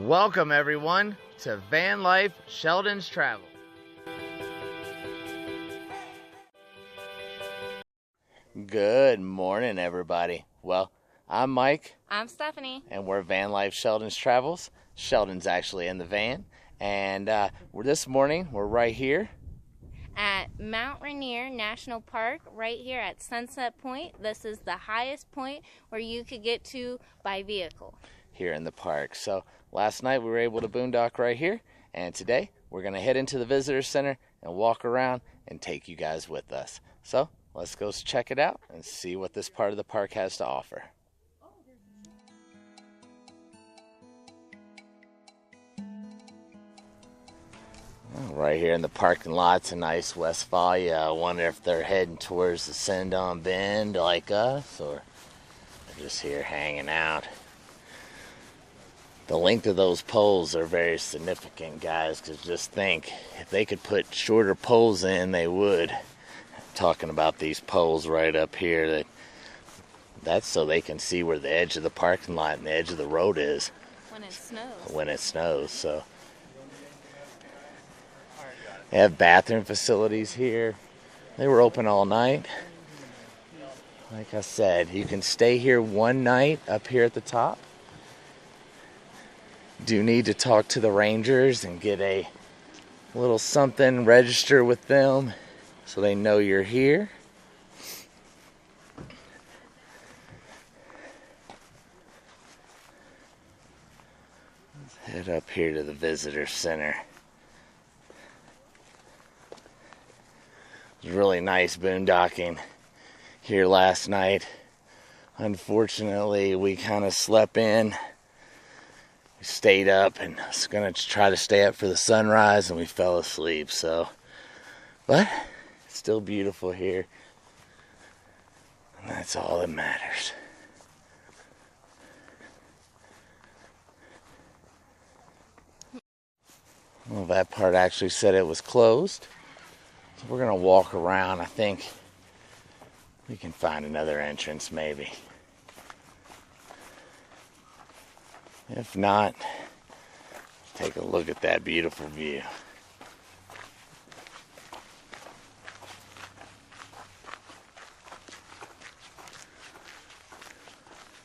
Welcome everyone to Van Life Sheldon's Travel. Good morning everybody. Well, I'm Mike. I'm Stephanie. And we're Van Life Sheldon's Travels. Sheldon's actually in the van. And this morning we're right here At Mount Rainier National Park, right here at Sunset Point. This is the highest point where you could get to by vehicle. Here in the park. So last night we were able to boondock right here, and today we're going to head into the visitor center and walk around and take you guys with us. So let's go check it out and see what this part of the park has to offer. Right here in the parking lot's a nice Westphalia. I wonder if they're heading towards the Desend Bend like us, or they're just here hanging out. The length of those poles are very significant, guys, because just think, if they could put shorter poles in, they would. I'm talking about these poles right up here, that's so they can see where the edge of the parking lot and the edge of the road is. When it snows. When it snows, so. They have bathroom facilities here. They were open all night. Like I said, you can stay here one night up here at the top. Do need to talk to the rangers and get a little something, register with them so they know you're here. Let's head up here to the visitor center. It was really nice boondocking here last night. Unfortunately, we kind of slept in. We stayed up and I was going to try to stay up for the sunrise, and we fell asleep. But it's still beautiful here, and that's all that matters. Well, that part actually said it was closed. So we're going to walk around. I think we can find another entrance maybe. If not, take a look at that beautiful view.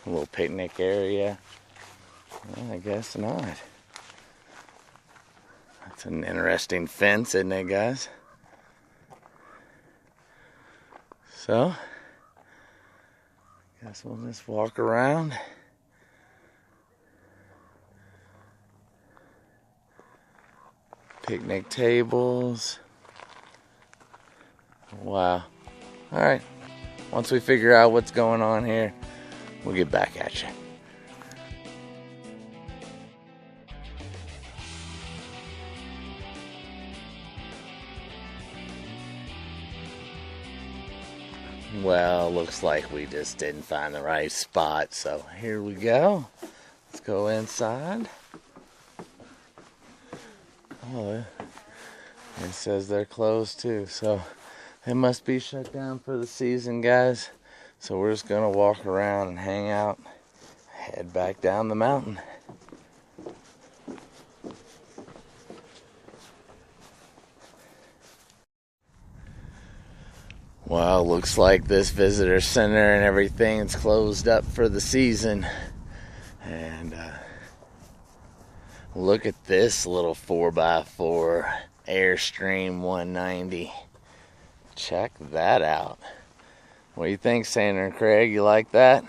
A little picnic area. Well, I guess not. That's an interesting fence, isn't it, guys? So, guess we'll just walk around. Picnic tables. Wow. Alright. Once we figure out what's going on here, we'll get back at you. Well, looks like we just didn't find the right spot, so here we go. Let's go inside. Oh, it says they're closed too, so they must be shut down for the season, guys. So we're just gonna walk around and hang out, head back down the mountain. Well, looks like this visitor center and everything is closed up for the season. And look at this little 4x4 Airstream 190. Check that out. What do you think, Sandra and Craig? You like that?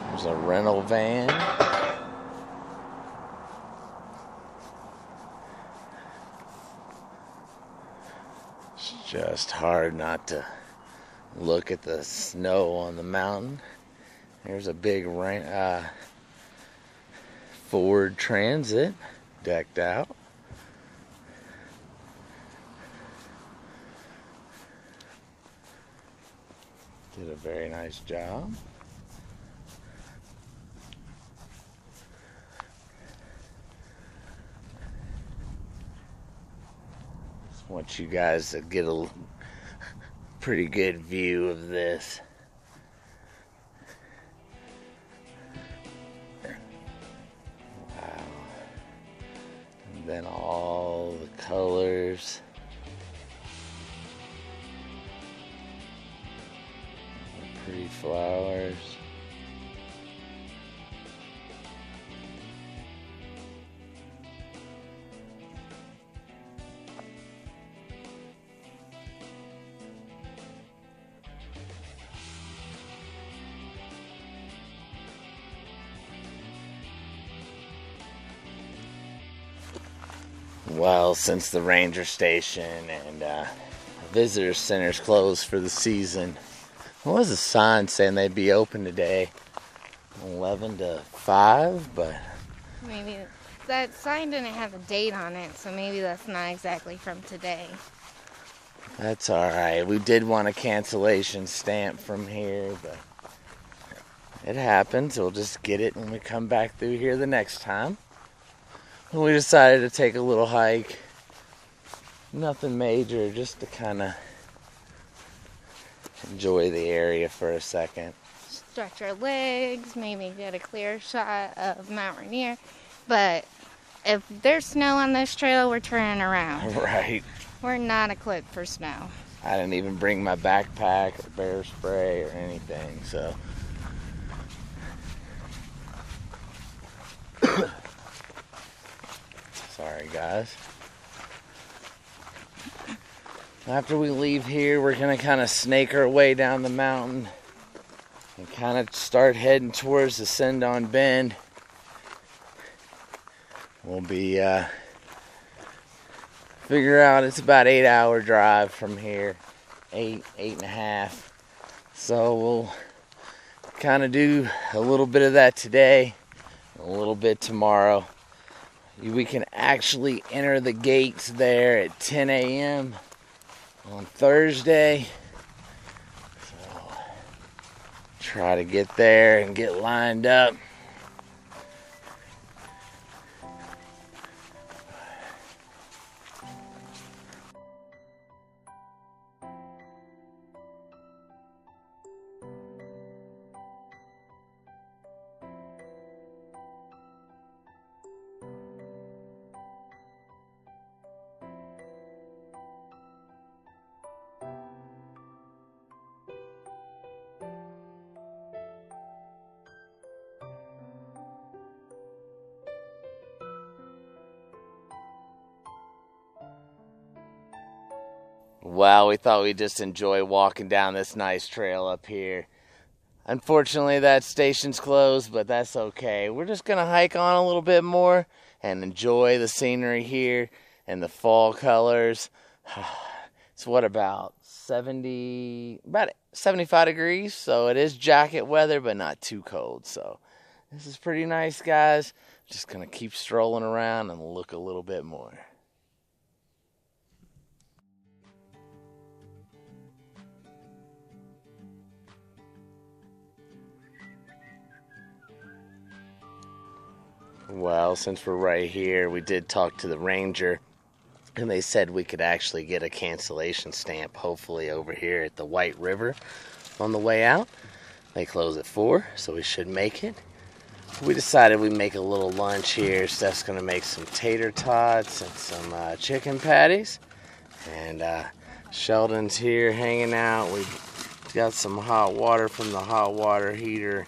There's a rental van. It's just hard not to look at the snow on the mountain. There's a big Ford Transit decked out. Did a very nice job. Just want you guys to get a pretty good view of this. Pretty flowers. Well, since the ranger station and visitor center's closed for the season, there was a sign saying they'd be open today, 11 to 5, but Maybe that sign didn't have a date on it, so maybe that's not exactly from today. that's all right. We did want a cancellation stamp from here, but it happens. We'll just get it when we come back through here the next time. And we decided to take a little hike. Nothing major, just to kind of enjoy the area for a second. Stretch our legs, maybe get a clear shot of Mount Rainier. But if there's snow on this trail, we're turning around. Right. We're not equipped for snow. I didn't even bring my backpack or bear spray or anything, so. Sorry, guys. After we leave here, we're going to kind of snake our way down the mountain and kind of start heading towards the Desend Bend. We'll be, figure out it's about 8-hour drive from here, 8.5. So we'll kind of do a little bit of that today, a little bit tomorrow. We can actually enter the gates there at 10 a.m. on Thursday. So try to get there and get lined up. Wow, we thought we'd just enjoy walking down this nice trail up here. Unfortunately, that station's closed, but that's okay. We're just going to hike on a little bit more and enjoy the scenery here and the fall colors. It's what, about 75 degrees, so it is jacket weather, but not too cold. So this is pretty nice, guys. Just going to keep strolling around and look a little bit more. Well, since we're right here, we did talk to the ranger, and they said we could actually get a cancellation stamp, hopefully over here at the White River on the way out. They close at 4, so we should make it. We decided we'd make a little lunch here. Steph's going to make some tater tots and some chicken patties. And Sheldon's here hanging out. We got some hot water from the hot water heater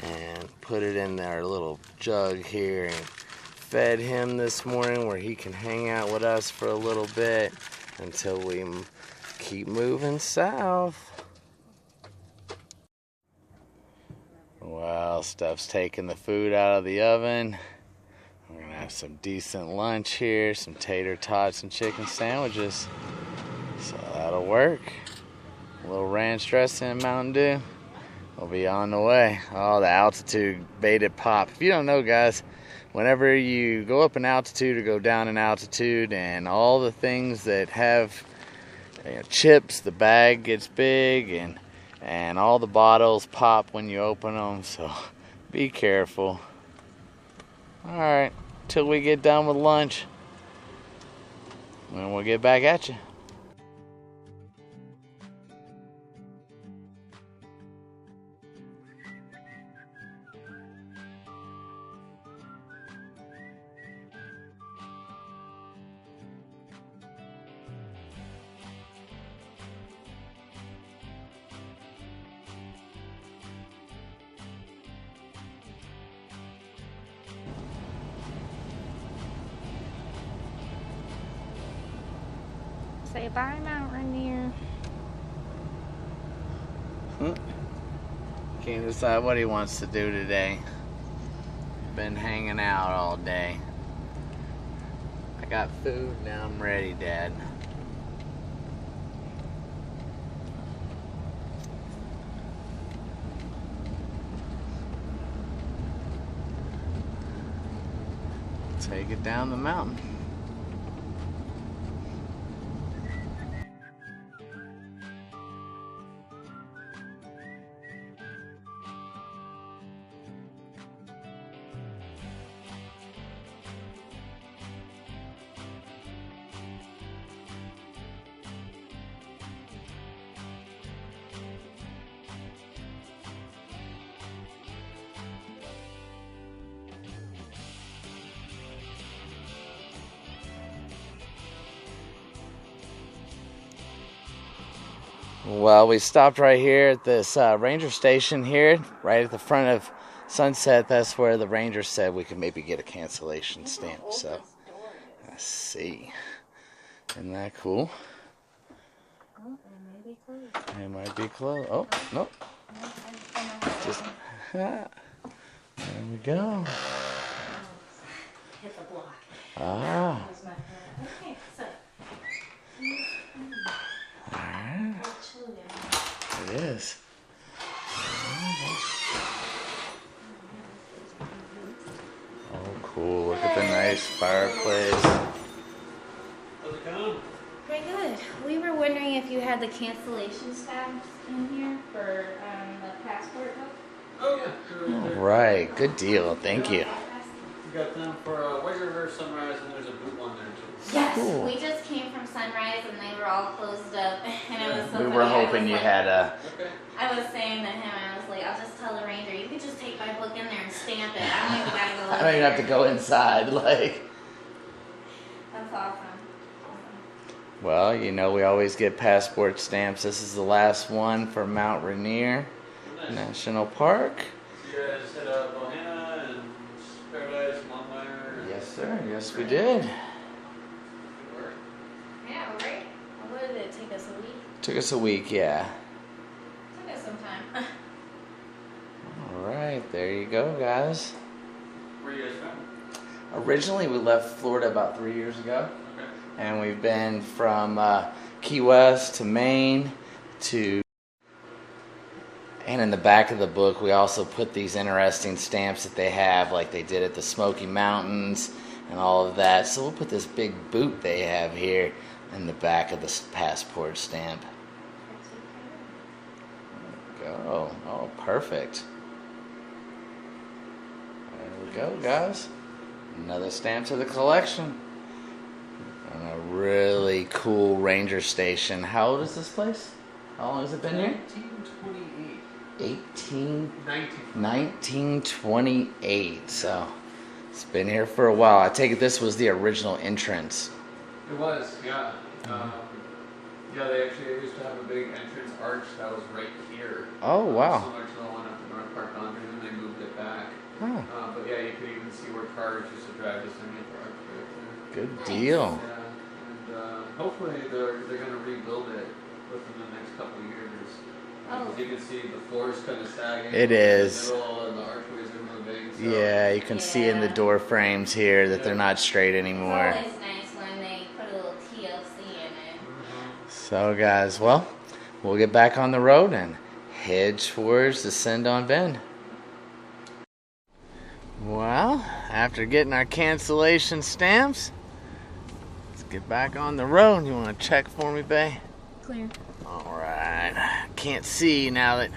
and put it in our little jug here and fed him this morning where he can hang out with us for a little bit until we keep moving south. Well, Steph's taking the food out of the oven. We're gonna have some decent lunch here, some tater tots and chicken sandwiches. So that'll work. A little ranch dressing and Mountain Dew. We'll be on the way. Oh, the altitude baited pop. If you don't know, guys, whenever you go up in altitude or go down in altitude and all the things that have chips, the bag gets big and all the bottles pop when you open them. So be careful. All right, till we get done with lunch, and we'll get back at you. Say bye, Mount Rainier. Can't decide what he wants to do today. Been hanging out all day. I got food, now I'm ready, Dad. Take it down the mountain. Well, we stopped right here at this ranger station here, right at the front of Sunset. That's where the ranger said we could maybe get a cancellation stamp. So, let's see. Isn't that cool? Oh, it may be closed. It might be closed. Oh, no. Just, there we go. Hit the block. Ah. Okay, so. Alright. It is. Oh, cool. Look at the nice fireplace. How's it going? Pretty good. We were wondering if you had the cancellation stamps in here for the passport book. Oh, yeah. All right. Good deal. Thank you. We got them for White River, Sunrise, and there's a boot one there too. Yes, Cool. we just came from Sunrise and they were all closed up, and it was so We funny. were I was hoping you like- had a. Okay. I was saying to him, I was like, I'll just tell the ranger, you could just take my book in there and stamp it. I don't even gotta go. I don't even have to go inside. Like. That's awesome. Well, you know, we always get passport stamps. This is the last one for Mount Rainier Nice. National Park. You guys hit Bohanna and Paradise, Longmire. Yes, sir. Yes, we did. Good work. Yeah, right? What did it take us, a week? Took us a week, yeah. Took us some time. All right, there you go, guys. Where are you guys from? Originally, we left Florida about 3 years ago, Okay. and we've been from Key West to Maine to. And in the back of the book, we also put these interesting stamps that they have, like they did at the Smoky Mountains and all of that. So we'll put this big boot they have here in the back of the passport stamp. There we go. Oh, perfect. There we go, guys. Another stamp to the collection. And a really cool ranger station. How old is this place? How long has it been here? 1928. So it's been here for a while. I take it this was the original entrance. It was, yeah. Yeah, they actually used to have a big entrance arch that was right here. Oh, wow. Similar to the one up in North Park Boundary, and they moved it back. Huh. But yeah, you could even see where cars used to drive this in the park right there. Good deal. Yeah, and hopefully they're going to rebuild it within the next couple of years. Oh. As you can see, the floor is kind of sagging. It is. The middle and the archways are moving. So. Yeah, you can see in the door frames here that they're not straight anymore. It's always nice when they put a little TLC in it. So guys, well, we'll get back on the road and head towards Desend on Bend. Well, after getting our cancellation stamps, let's get back on the road. You want to check for me, Bae? Clear. Alright, can't see now that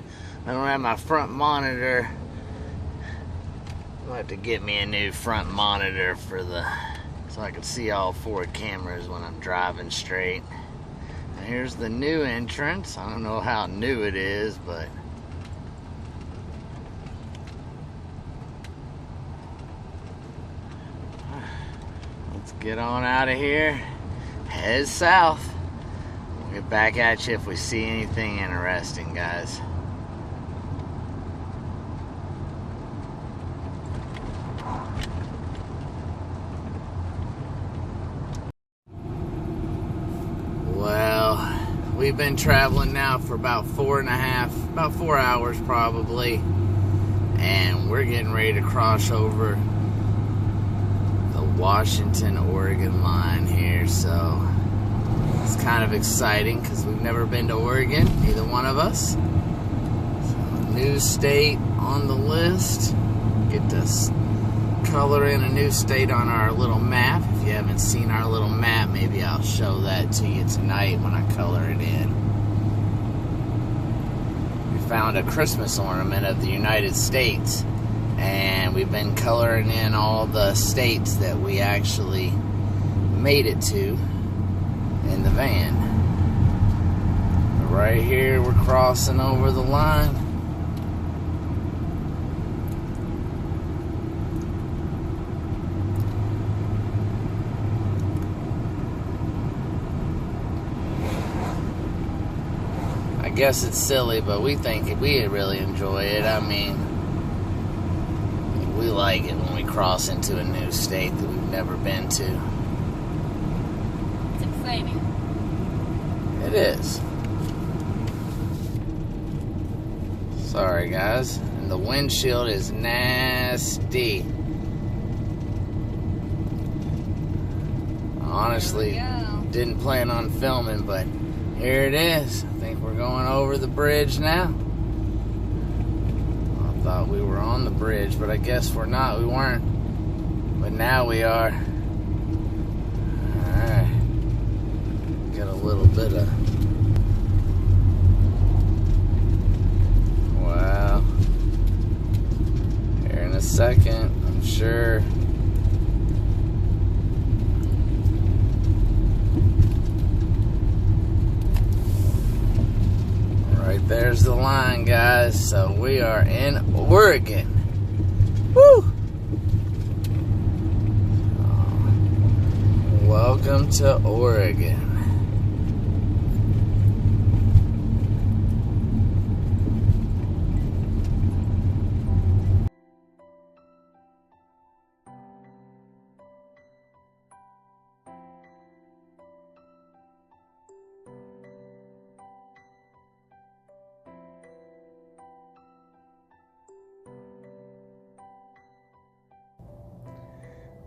I don't have my front monitor. I'll have to get me a new front monitor so I can see all four cameras when I'm driving straight. Now here's the new entrance. I don't know how new it is, but let's get on out of here. Head south. We'll get back at you if we see anything interesting, guys. We've been traveling now for about 4 hours probably, and we're getting ready to cross over the Washington-Oregon line here, so it's kind of exciting because we've never been to Oregon, neither one of us. So, new state on the list. Get to color in a new state on our little map. If you haven't seen our little map, maybe I'll show that to you tonight when I color it in. We found a Christmas ornament of the United States, and we've been coloring in all the states that we actually made it to in the van. Right here, we're crossing over the line. I guess it's silly, but we think we really enjoy it. I mean, we like it when we cross into a new state that we've never been to. It's exciting. It is. Sorry, guys. And the windshield is nasty. Honestly, didn't plan on filming, but here it is. I think we're going over the bridge now. I thought we were on the bridge, but I guess we're not. We weren't. But now we are. Alright. Got a little bit of... Wow. Here in a second, I'm sure. Right there's the line, guys. So we are in Oregon. Woo! Welcome to Oregon.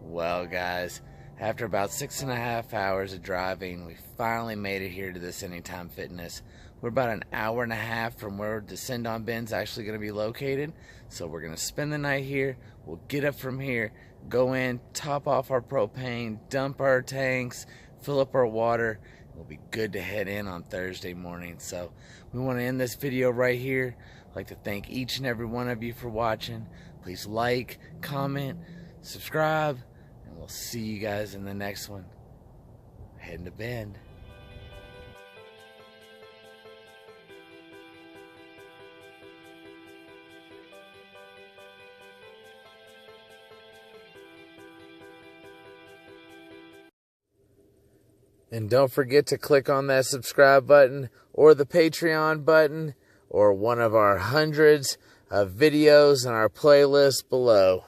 Well, guys, after about 6.5 hours of driving, we finally made it here to this Anytime Fitness. We're about an hour and a half from where Desend on Bend's actually going to be located. So we're going to spend the night here. We'll get up from here, go in, top off our propane, dump our tanks, fill up our water. We'll be good to head in on Thursday morning. So we want to end this video right here. I'd like to thank each and every one of you for watching. Please like, comment, subscribe. We'll see you guys in the next one. Heading to Bend. And don't forget to click on that subscribe button or the Patreon button or one of our hundreds of videos in our playlist below.